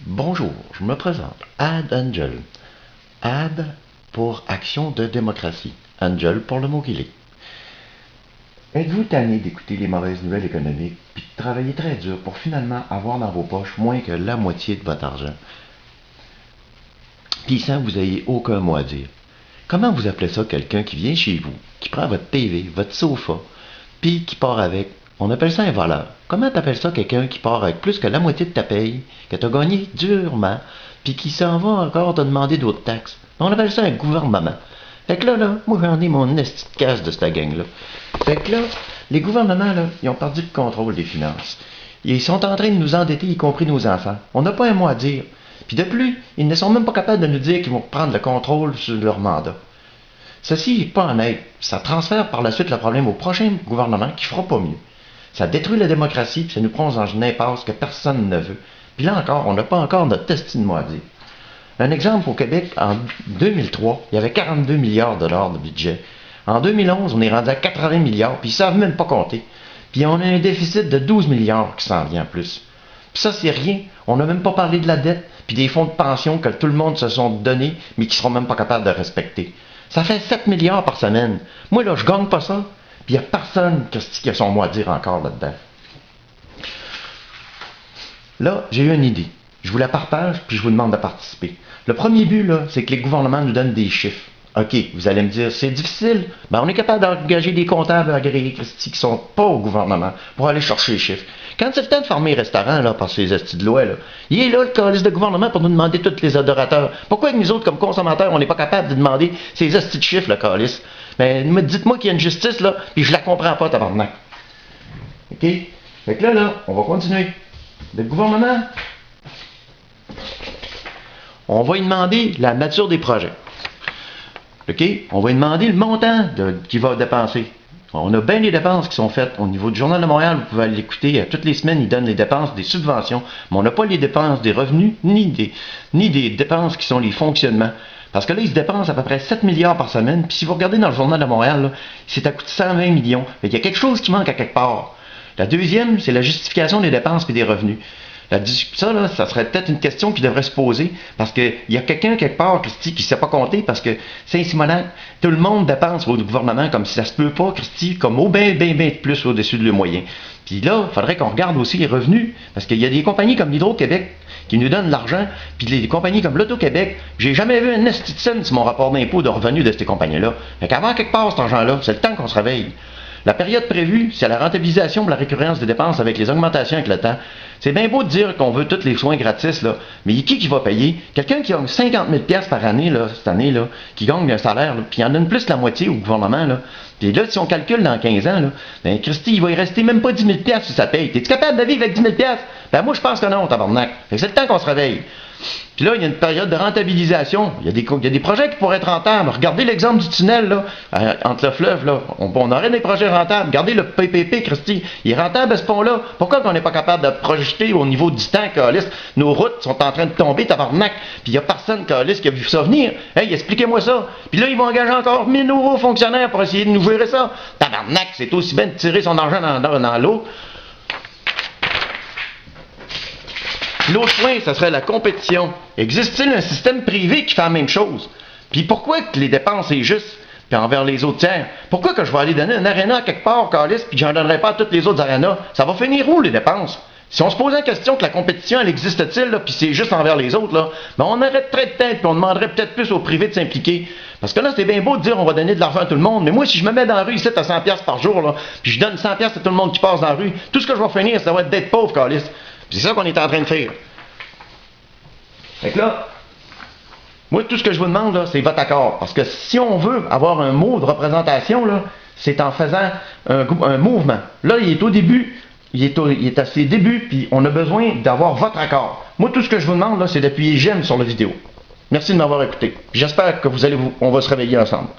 Bonjour, je me présente, Ad Angel. Ad pour Action de démocratie, Angel pour le mot qu'il est. Êtes-vous tanné d'écouter les mauvaises nouvelles économiques puis de travailler très dur pour finalement avoir dans vos poches moins que la moitié de votre argent? Puis sans que vous ayez aucun mot à dire. Comment vous appelez ça quelqu'un qui vient chez vous, qui prend votre TV, votre sofa, puis qui part avec? On appelle ça un voleur. Comment t'appelles ça quelqu'un qui part avec plus que la moitié de ta paye, que t'as gagné durement, puis qui s'en va encore te demander d'autres taxes? On appelle ça un gouvernement. Fait que là, moi j'en ai mon esti de casse de cette gang-là. Fait que là, les gouvernements, là, ils ont perdu le contrôle des finances. Ils sont en train de nous endetter, y compris nos enfants. On n'a pas un mot à dire. Puis de plus, ils ne sont même pas capables de nous dire qu'ils vont prendre le contrôle sur leur mandat. Ceci n'est pas honnête. Ça transfère par la suite le problème au prochain gouvernement qui fera pas mieux. Ça détruit la démocratie, puis ça nous plonge dans une impasse que personne ne veut. Puis là encore, on n'a pas encore notre destin à dire. Un exemple, au Québec, en 2003, il y avait 42 milliards de dollars de budget. En 2011, on est rendu à 80 milliards, puis ils ne savent même pas compter. Puis on a un déficit de 12 milliards qui s'en vient en plus. Puis ça, c'est rien. On n'a même pas parlé de la dette, puis des fonds de pension que tout le monde se sont donnés, mais qui ne seront même pas capables de respecter. Ça fait 7 milliards par semaine. Moi, là, je gagne pas ça. Puis il n'y a personne qui a son mot à dire encore là-dedans. Là, j'ai eu une idée. Je vous la partage, puis je vous demande de participer. Le premier but, là, c'est que les gouvernements nous donnent des chiffres. OK, vous allez me dire, c'est difficile. Ben, on est capable d'engager des comptables agréés qui ne sont pas au gouvernement pour aller chercher les chiffres. Quand c'est le temps de fermer les restaurants, là, par ces estis de loi, là, il est là, le calice de gouvernement, pour nous demander tous les adorateurs. Pourquoi nous autres, comme consommateurs, on n'est pas capable de demander ces estis de chiffres, le calice? Ben, dites-moi qu'il y a une justice, là, puis je la comprends pas, tabarnak. OK? Fait que là, on va continuer. Le gouvernement, on va lui demander la nature des projets. OK? On va lui demander le montant qu'il va dépenser. On a bien des dépenses qui sont faites. Au niveau du Journal de Montréal, vous pouvez aller l'écouter. Toutes les semaines, ils donnent les dépenses des subventions. Mais on n'a pas les dépenses des revenus, ni des dépenses qui sont les fonctionnements. Parce que là, ils se dépensent à peu près 7 milliards par semaine. Puis si vous regardez dans le Journal de Montréal, c'est à coût de 120 millions. Fait qu'il y a quelque chose qui manque à quelque part. La deuxième, c'est la justification des dépenses et des revenus. Ça, là, ça serait peut-être une question qui devrait se poser, parce qu'il y a quelqu'un quelque part, Christy, qui ne sait pas compter, parce que Saint-Simonac, tout le monde dépense au gouvernement comme si ça se peut pas, Christy, comme au bien plus au-dessus de le moyen. Puis là, il faudrait qu'on regarde aussi les revenus, parce qu'il y a des compagnies comme l'Hydro-Québec qui nous donnent de l'argent, puis des compagnies comme l'Auto-Québec, j'ai jamais vu un esti de scène sur mon rapport d'impôt de revenus de ces compagnies-là. Fait qu'avant quelque part, cet argent-là, c'est le temps qu'on se réveille. La période prévue, c'est la rentabilisation pour la récurrence des dépenses avec les augmentations avec le temps. C'est bien beau de dire qu'on veut tous les soins gratis, là, mais qui va payer? Quelqu'un qui gagne 50 000 $ par année, là, cette année, là, qui gagne un salaire, là, puis il en donne plus que la moitié au gouvernement, là. Puis là, si on calcule dans 15 ans, là, ben, Christy, il va y rester même pas 10 000 $ sur sa paye. T'es-tu capable de vivre avec 10 000 $? Ben, moi, je pense que non, tabarnak. Fait que c'est le temps qu'on se réveille. Puis là, il y a une période de rentabilisation. Il y a des projets qui pourraient être rentables. Regardez l'exemple du tunnel, là, entre le fleuve, là. On aurait des projets rentables. Regardez le PPP, Christy. Il est rentable à ce pont-là. Pourquoi qu'on n'est pas capable de projeter au niveau du temps, calice? Nos routes sont en train de tomber, tabarnak. Puis il n'y a personne, calice, qui a vu ça venir. Hey, expliquez-moi ça. Puis là, ils vont engager encore 1000 nouveaux fonctionnaires pour essayer de nous gérer ça. Tabarnak, c'est aussi bien de tirer son argent dans l'eau. L'autre point, ça serait la compétition. Existe-t-il un système privé qui fait la même chose? Puis pourquoi que les dépenses c'est juste, puis envers les autres tiers? Pourquoi que je vais aller donner un aréna quelque part, calice, puis que j'en donnerai pas à toutes les autres arénas? Ça va finir où, les dépenses? Si on se posait la question que la compétition, elle existe-t-il, là, puis c'est juste envers les autres, là, ben on arrêterait de tête, puis on demanderait peut-être plus au privé de s'impliquer. Parce que là, c'est bien beau de dire on va donner de l'argent à tout le monde, mais moi, si je me mets dans la rue ici à 100$ par jour, là, puis je donne 100$ à tout le monde qui passe dans la rue, tout ce que je vais finir, ça va être d'être pauvre, calice. C'est ça qu'on est en train de faire. Fait que là, moi, tout ce que je vous demande, là, c'est votre accord. Parce que si on veut avoir un mot de représentation, là, c'est en faisant un mouvement. Là, il est au début, il est à ses débuts, puis on a besoin d'avoir votre accord. Moi, tout ce que je vous demande, là, c'est d'appuyer j'aime sur la vidéo. Merci de m'avoir écouté. J'espère que on va se réveiller ensemble.